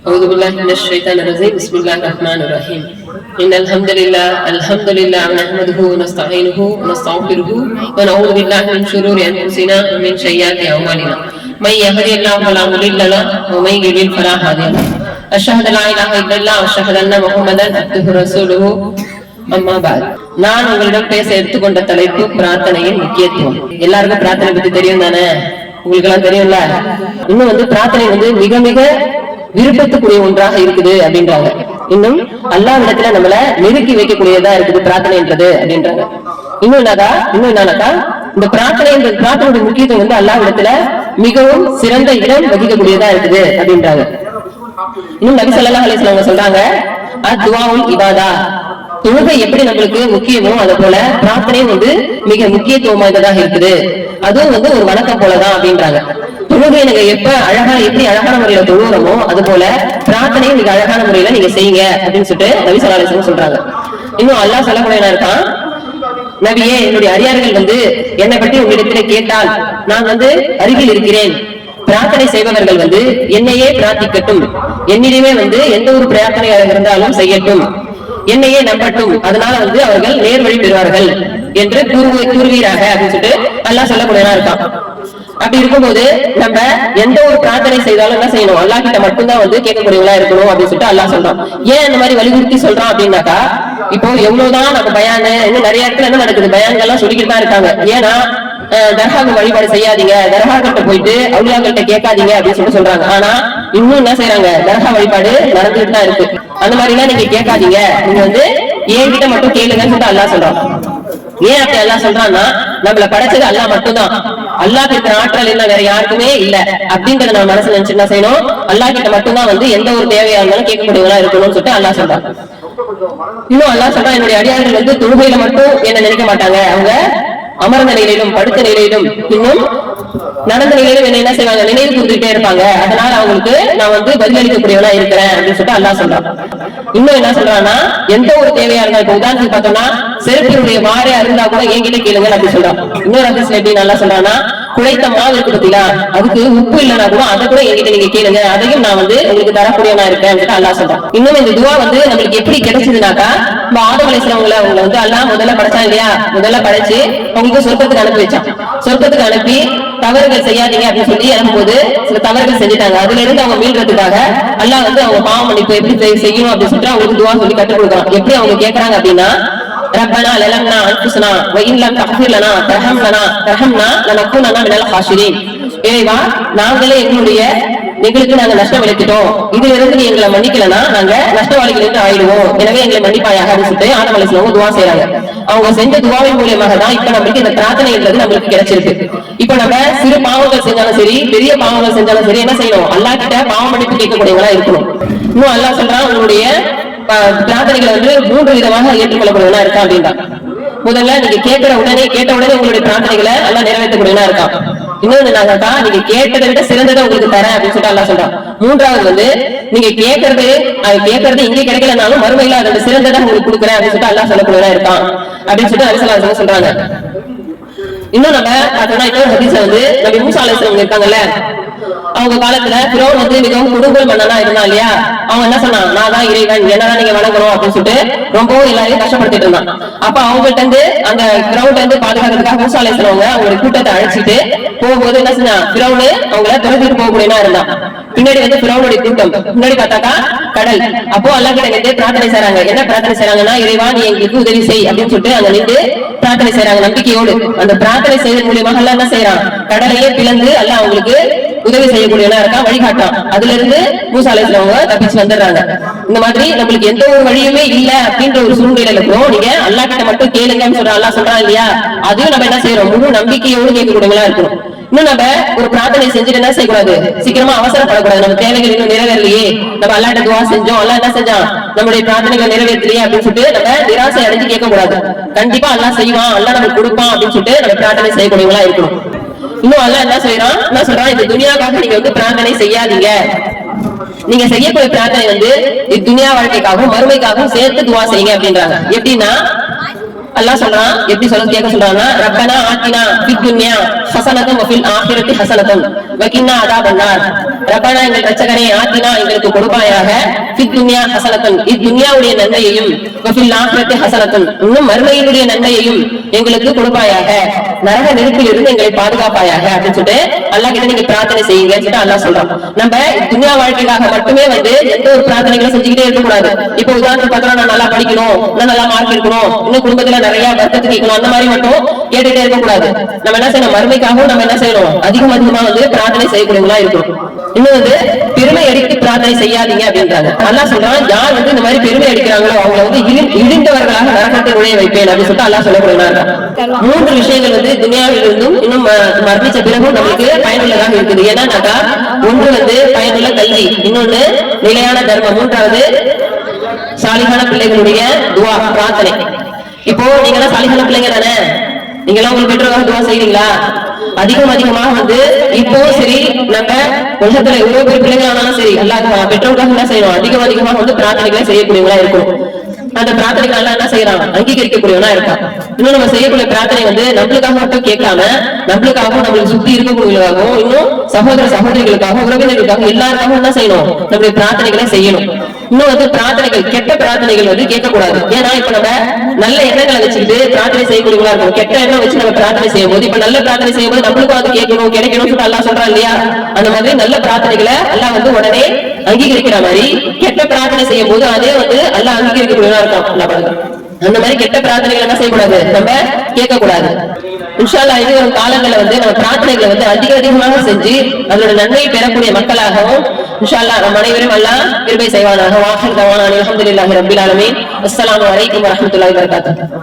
أعوذ بالله من الشيطان الرجيم بسم الله الرحمن الرحيم إن الحمد لله نحمده ونستعينه ونستغفره ونعوذ بالله من شرور أنفسنا ومن سيئات أعمالنا من يهده الله فلا مضل له ومن يضلل فلا هادي له أشهد أن لا إله إلا الله وأشهد أن محمدا عبده ورسوله அம்மா பாத். நான் உங்களிடம் பேச எடுத்துக்கொண்ட தலைப்பு பிரார்த்தனையின் முக்கியத்துவம். எல்லாருக்கும் பிரார்த்தனை பத்தி தெரியும் தானே? உங்களுக்கு எல்லாம் தெரியும்ல. இன்னும் பிரார்த்தனை மிக மிக விருப்பத்துக்குரிய ஒன்றாக இருக்குது அப்படின்றாங்க. இன்னும் அல்லாஹ்விடத்துல நம்மள நெருக்கி வைக்கக்கூடியதா இருக்குது பிரார்த்தனைன்றது அப்படின்றாங்க. இன்னும் என்னன்னாக்கா இந்த பிரார்த்தனையுடைய முக்கியத்துவம் அல்லாஹ்விடத்துல மிகவும் சிறந்த இடம் வகிக்கக்கூடியதா இருக்குது அப்படின்றாங்க. இன்னும் நபி ஸல்லல்லாஹு அலைஹி வஸல்லம் சொல்றாங்க, அத்வாஉல் இபாதா, தொழுகை எப்படி நம்மளுக்கு முக்கியமோ அது போல பிரார்த்தனையும் மிக முக்கியத்துவம் வாய்ந்ததாக இருக்குது. அதுவும் ஒரு வணக்கம் போலதான் அப்படின்றாங்க. தொழுகை நீங்க எப்படி அழகான முறையில தொழுகிறோமோ அது போல பிரார்த்தனையும் மிக அழகான முறையில நீங்க செய்யுங்க அப்படின்னு சொல்லிட்டு நபி ஸல்லல்லாஹு அலைஹி வஸல்லம் சொல்றாங்க. இன்னும் அல்லாஹ் சொல்லக்கூடியவனா இருக்கான், நபியே என்னுடைய அடியார்கள் என்னை பற்றி உங்களிடத்திலே கேட்டால் நான் அருகில் இருக்கிறேன். பிரார்த்தனை செய்பவர்கள் என்னையே பிரார்த்திக்கட்டும், என்னிடமே எந்த ஒரு பிரார்த்தனையாக இருந்தாலும் செய்யட்டும், என்னையே நம்பட்டும், அதனால அவர்கள் நேர் வழி பெறுவார்கள் என்று கூறுவீராக அப்படின்னு சொல்லிட்டு அல்லாஹ் சொல்லக்கூடியவனா இருக்கான். அப்படி இருக்கும்போது நம்ம எந்த ஒரு பிரார்த்தனை செய்தாலும் என்ன செய்யணும்? அல்லாஹ் கிட்ட மட்டும்தான் கேட்கக்கூடியவங்களா இருக்கணும் அப்படின்னு சொல்லிட்டு அல்லாஹ் சொல்றான். ஏன் அந்த மாதிரி வலியுறுத்தி சொல்றான் அப்படின்னாக்கா, இப்போ எவ்வளவுதான் நம்ம பயான் இன்னும் நிறைய இடத்துல என்ன நடக்குது, பயான்கள் எல்லாம் சொல்லிக்கிட்டு தான் இருக்காங்க. ஏன்னா தர்காவுக்கு வழிபாடு செய்யாதீங்க, தர்காக்கிட்ட போயிட்டு அவுலியாக்கள்கிட்ட கேட்காதீங்க அப்படின்னு சொல்லிட்டு சொல்றாங்க. ஆனா இன்னும் என்ன செய்யறாங்க, தர்கா வழிபாடு நடந்துட்டு தான் இருக்கு. அந்த மாதிரி எல்லாம் நீங்க கேட்காதீங்க, நீங்க என்கிட்ட மட்டும் கேளுங்கன்னு சொல்லிட்டு அல்லாஹ் சொல்றான். ஏன் அப்படி அல்லாஹ் சொல்றான்னா, நம்மள படைச்சது அல்லாஹ் மட்டும்தான், அல்லாஹ் இருக்கிற ஆற்றல் என்ன வேற யாருக்குமே இல்ல அப்படின்றத நம்ம மனசுல நினைச்சு என்ன செய்யணும், அல்லாஹ் கிட்ட மட்டும்தான் எந்த ஒரு தேவையா இருந்தாலும் கேட்கக்கூடியவங்களா இருக்கணும்னு சொல்லிட்டு அல்லாஹ் சொல்றான். இன்னும் அல்லாஹ் சொல்றான், என்னுடைய அடியார்கள் தொழுகையில மட்டும் என்ன நினைக்க மாட்டாங்க, அவங்க அமர்ந்த நிலையிலும் படுத்த நிலையிலும் இன்னும் நடந்த நிலையிலும் என்ன செய்வாங்க, நினைவு கூர்ந்துட்டே இருப்பாங்க. அதனால அவங்களுக்கு நான் பதிலளிக்கக்கூடியவனா இருக்கிறேன் அப்படின்னு சொல்லிட்டு அல்லாஹ் சொல்றான். இன்னும் என்ன சொல்றான்னா, எந்த ஒரு தேவையா இருந்தா, இப்ப உதாரணத்துக்கு பார்த்தோம்னா செருப்பினுடைய வாரே இருந்தா கூட என்கிட்ட கேளுங்க அப்படின்னு சொல்றான். இன்னொரு ஹதீஸ்ல எப்படி நல்லா சொல்றான்னா, குழைத்த மாவு இருக்கு பார்த்தீங்களா, அதுக்கு உப்பு இல்லைன்னா கூட அதை கூட என்கிட்ட நீங்க கேளுங்க, அதையும் நான் உங்களுக்கு தரக்கூடியவனா இருக்கேன் அல்லாஹ் சொல்றான். இன்னும் இந்த துவா நம்மளுக்கு எப்படி கிடைச்சதுனாக்கா, நம்ம ஆதம் அலைஹிஸ்ஸலாம்ல அவங்களை அல்லாஹ் முதல்ல படைச்சான் இல்லையா, முதல்ல படைச்சு அவங்களுக்கு சொர்க்கத்துக்கு அனுப்பி வச்சான். சொர்க்கத்துக்கு அனுப்பி தவறுகள் செய்யாதீங்க அப்படின்னு சொல்லி அனுப்பும்போது சில தவறுகள் செஞ்சுட்டாங்க. அதுல இருந்து அவங்க மீள்றதுக்காக அல்லாஹ் அவங்க பாவ மன்னிப்பு எப்படி செய்யணும் அப்படின்னு சொல்லிட்டு அவங்களுக்கு துவா சொல்லி கற்றுக் கொடுக்குறான். எப்படி அவங்க கேட்கறாங்க அப்படின்னா, ரப்பனா லலம்னா அன்ஃபுஸனா வ இன் லம் தக்ஃபிர் லனா தர்ஹம்னா லனகுனனா மினல் ஹாஷிரீன். ஏவா, எங்களுக்கு நாங்க நஷ்டம் விளைச்சிட்டோம், இதுல இருந்து நீ எங்களை மன்னிக்கலனா நாங்க நஷ்டவாளிகள் என்று ஆயிடுவோம், எனவே எங்களை மன்னிப்பாயாக அப்படின்னு சொல்லிட்டு ஆதம் அலைஹிஸ்ஸலாம் துவா செய்யறாங்க. அவங்க செஞ்ச துவாவின் மூலியமாக தான் இப்ப நம்மளுக்கு இந்த பிரார்த்தனைன்றது நம்மளுக்கு கிடைச்சிருக்கு. இப்ப நம்ம சிறு பாவங்கள் செஞ்சாலும் சரி, பெரிய பாவங்கள் செஞ்சாலும் சரி, என்ன செய்யணும், அல்லாஹ் கிட்ட பாவ மன்னிப்பு கேட்கக்கூடியவங்களா இருக்கணும். இன்னும் அல்லாஹ் சொல்றான், உங்களுடைய பிரார்த்தனைகளை 3 விதமாக ஏற்றுக்கொள்ளக்கூடியவனா இருக்கா அப்படின்னா, முதல்ல நீங்க கேட்ட உடனே உங்களுடைய பிரார்த்தனைகளை எல்லாம் நிறைவேற்றக்கூடியவனா இருக்கான். இன்னொன்னு நாங்கக்கா, நீங்க கேட்டதை விட சிறந்ததை உங்களுக்கு தரேன் அப்படின்னு சொல்லிட்டு அல்லாஹ் சொல்றான். மூன்றாவது நீங்க கேட்கறது இங்க கிடைக்கலனாலும் மறுமையில அதோட சிறந்ததை உங்களுக்கு கொடுக்குறேன் அப்படின்னு சொல்லிட்டு அல்லாஹ் சொல்லக்கூடியவனா இருக்கான் அப்படின்னு சொல்லிட்டு நபி ஸல்லல்லாஹு அலைஹி வஸல்லம் சொல்றாங்க. இன்னும் நம்ம பார்த்தோம்னா இன்னொரு ஹதீஸ் நபி மூஸா அலைஹிஸ்ஸலாம் இருக்காங்கல்ல, அவங்க காலத்துல ஃபிரௌன் மிகவும் கொடுங்கோல் மன்னனா இருந்தான் இல்லையா, அவன் என்ன சொன்னான், நான் தான் இறைவன், என்னதான் நீங்க வணங்கணும் அப்படின்னு சொல்லிட்டு ரொம்பவும் எல்லாரையும் கஷ்டப்படுத்திட்டு இருந்தான். அப்ப அவங்கள்ட்ட அந்த ஃபிரௌன்ல பாதுகாக்கிறதுக்காக மூஸா அலைஹிஸ்ஸலாம் அவங்களுடைய கூட்டத்தை அழைச்சிட்டு போகும்போது என்ன செஞ்சான், ஃபிரௌன் அவங்கள துரத்திட்டு போகக்கூடியனா இருந்தான். பின்னாடி ஃபிரௌனுடைய கூட்டம், முன்னாடி பார்த்தாக்கா கடல். அப்போ அல்லாஹ் கிட்ட பிரார்த்தனை செய்றாங்க. என்ன பிரார்த்தனை செய்றாங்கன்னா, இறைவா நீ எங்களுக்கு உதவி செய் அப்படின்னு சொல்லிட்டு அங்க நின்று பிரார்த்தனை செய்றாங்க நம்பிக்கையோடு. அந்த பிரார்த்தனை செய்வதன் மூலியமாக அல்லாஹ் என்ன செய்யறான், கடலையே பிளந்து அல்லாஹ் அவங்களுக்கு உதவி செய்யக்கூடியவனா இருக்கான், வழிகாட்டான். அதுல இருந்து மூஸா அலைஹிஸ்ஸலாம் தப்பிச்சு வந்துடுறாங்க. இந்த மாதிரி நம்மளுக்கு எந்த ஒரு வழியுமே இல்ல அப்படின்ற ஒரு சூழ்நிலையில இருக்கும், நீங்க அல்லாஹ் கிட்ட மட்டும் கேளுங்கன்னு சொல்ற அல்லாஹ் சொல்றான் இல்லையா, அதையும் நம்ம என்ன செய்யறோம், முழு நம்பிக்கையோடு கேட்கக்கூடியவங்களா இருக்கணும். இன்னும் நம்ம ஒரு பிரார்த்தனை செஞ்சுட்டு என்ன செய்யக்கூடாது, சீக்கிரமா அவசரப்படக்கூடாது. நம்ம தேவைகள் இன்னும் நிறைவேறலையே, நம்ம அல்லாஹ்ட்ட துஆ செஞ்சோம், அல்லாஹ் என்ன செஞ்சான், நம்மளுடைய பிரார்த்தனைகள் நிறைவேற்றலையே அப்படின்னு சொல்லிட்டு நம்ம நிராசை அடைஞ்சு கேட்க கூடாது. கண்டிப்பா அல்லாஹ் செய்வான், அல்லாஹ் நமக்கு கொடுப்பான் அப்படின்னு சொல்லிட்டு நம்ம பிரார்த்தனை செய்யக்கூடியவங்களா இருக்கணும். இன்னும் அல்லாஹ் என்ன சொல்றான், இந்த துனியாக்காக நீங்க பிரார்த்தனை செய்யாதீங்க, நீங்க செய்யக்கூடிய பிரார்த்தனை துனியா வாழ்க்கைக்காகவும் மறுமைக்காகவும் சேர்த்து துஆ செய்யுங்க அப்படின்றாங்க. எப்படின்னா அல்லாஹ் சொல்றான், எப்படி கேட்க சொல்றாங்கன்னா, ரப்பனா ஆத்தினா ஃபித் துன்யா ஹஸனத்தன் வ ஃபில் ஆখিরাতি ஹஸனத்தன் வ கின்னா அஸாபன்னார். ரப்பனா எங்கள் இரட்சகனே ஆத்தினா எங்களுக்கு கொடுப்பாயாக ஃபித் துன்யா ஹஸனத்தன் இத்துன்யாவுடைய நன்மையையும் வ ஃபில் ஆখিরাতি ஹஸனத்தன் இன்னும் மறுமையினுடைய நன்மையையும் எங்களுக்கு கொடுப்பாயாக, நரக நெருப்பில் இருந்து எங்களை பாதுகாப்பாயாக அப்படின்னு சொல்லிட்டு அல்லாஹ் கிட்ட நீங்க பிரார்த்தனை செய்யுங்கன்னு சொல்லிட்டு அல்லாஹ் சொல்றான். நம்ம துன்யா வாழ்க்கைக்காக மட்டுமே எந்த ஒரு பிரார்த்தனைகளும் செஞ்சுக்கிட்டே இருக்கக்கூடாது. இப்ப உதாரணத்துக்கு பார்த்தா நான் நல்லா படிக்கணும், இன்னும் நல்லா மார்க் இருக்கணும், இன்னும் குடும்பத்துல நிறைய வர்க்கத்து கேட்கணும், அந்த மாதிரி மட்டும் கேட்டுட்டே இருக்கக்கூடாது. நம்ம என்ன செய்யணும், மறுமைக்காகவும் நம்ம என்ன செய்யணும், அதிகமா பிரார்த்தனை செய்யக்கூடியவங்களா இருக்கணும். இன்னும் பெருமை அடித்து பிரார்த்தனை செய்யாதீங்க அப்படின்றாங்க. அல்லாஹ் சொல்றான், யார் இந்த மாதிரி பெருமை அடிக்கிறாங்களோ அவங்களை இழிந்தவர்களாக நரகத்தை நுழைய வைப்பேன் அப்படின்னு சொல்லிட்டு அல்லாஹ் சொல்லக்கூடியவனா. 3 விஷயங்கள் துனியாவில் இருந்தும் இன்னும் மரணிச்ச பிறகும் நமக்கு பயனுள்ளதாக இருக்குது. ஏன்னாக்கா ஒன்று பயனுள்ள கல்வி, இன்னொன்னு நிலையான தர்மம், மூன்றாவது சாலிகான பிள்ளைகளுடைய துவா பிரார்த்தனை. இப்போ நீங்க எல்லாம் சாலிகான பிள்ளைங்க தானே, நீங்க எல்லாம் உங்க பெற்றோராக துவா செய்வீங்களா? அதிகமாக இப்போ சரி, நம்ம உலகத்துல எவ்வளவு பேர் பிள்ளைகள் ஆனாலும் சரி எல்லாம் பெற்றோருக்காக என்ன செய்யணும், அதிகமா பிரார்த்தனைகளை செய்யக்கூடியவங்களா இருக்கும். அந்த பிரார்த்தனைக்கு எல்லாம் என்ன செய்யறாங்க, அங்கீகரிக்கக்கூடியவனா இருக்கா. இன்னும் நம்ம செய்யக்கூடிய பிரார்த்தனை நம்மளுக்காக மட்டும் கேட்காம நம்மளுக்காகவும் நம்மளுக்கு சுத்தி இருக்கக்கூடியவர்களுக்காகவும் இன்னும் சகோதரிகளுக்காக உறவினர்களுக்காக எல்லாருக்காகவும் என்ன செய்யணும், நம்மளுடைய பிரார்த்தனைகளை செய்யணும். இன்னும் பிரார்த்தனைகள் கெட்ட பிரார்த்தனைகள் கேட்கக்கூடாது. ஏன்னா இப்ப நம்ம நல்ல எண்ணங்களை வச்சுக்கிட்டு பிரார்த்தனை செய்யக்கூடியவங்களா இருக்கும். கெட்ட எண்ணம் வச்சு நம்ம பிரார்த்தனை செய்யும் போது, இப்ப நல்ல பிரார்த்தனை செய்யும் போது நம்மளுக்கும் அது கேட்கணும் கிடைக்கணும் சொல்லிட்டு அல்லாஹ் சொல்றான் இல்லையா? அந்த மாதிரி நல்ல பிரார்த்தனைகளை அல்லாஹ் உடனே அங்கீகரிக்கிற மாதிரி கெட்ட பிரார்த்தனை செய்யும் போது அதே அல்லாஹ் அங்கீகரிக்கக்கூடியவனா இருக்கான். அந்த மாதிரி கெட்ட பிரார்த்தனைகள் என்ன செய்யக்கூடாது, நம்ம கேட்கக்கூடாது. இன்ஷா அல்லாஹ் இது ஒரு காலங்களில் நம்ம பிரார்த்தனைகளை அதிகமாக செஞ்சு அதோட நன்மையை பெறக்கூடிய மக்களாகவும் இன்ஷா அல்லாஹ் நம் அனைவரும் அல்லாஹ் கிருபை செய்வானாக. வாஹிர் தவானா அல்ஹம்துலில்லாஹி ரப்பில் ஆலமீன். அஸ்ஸலாமு அலைக்கும் வரஹ்மத்துல்லாஹி வபரகாத்துஹு.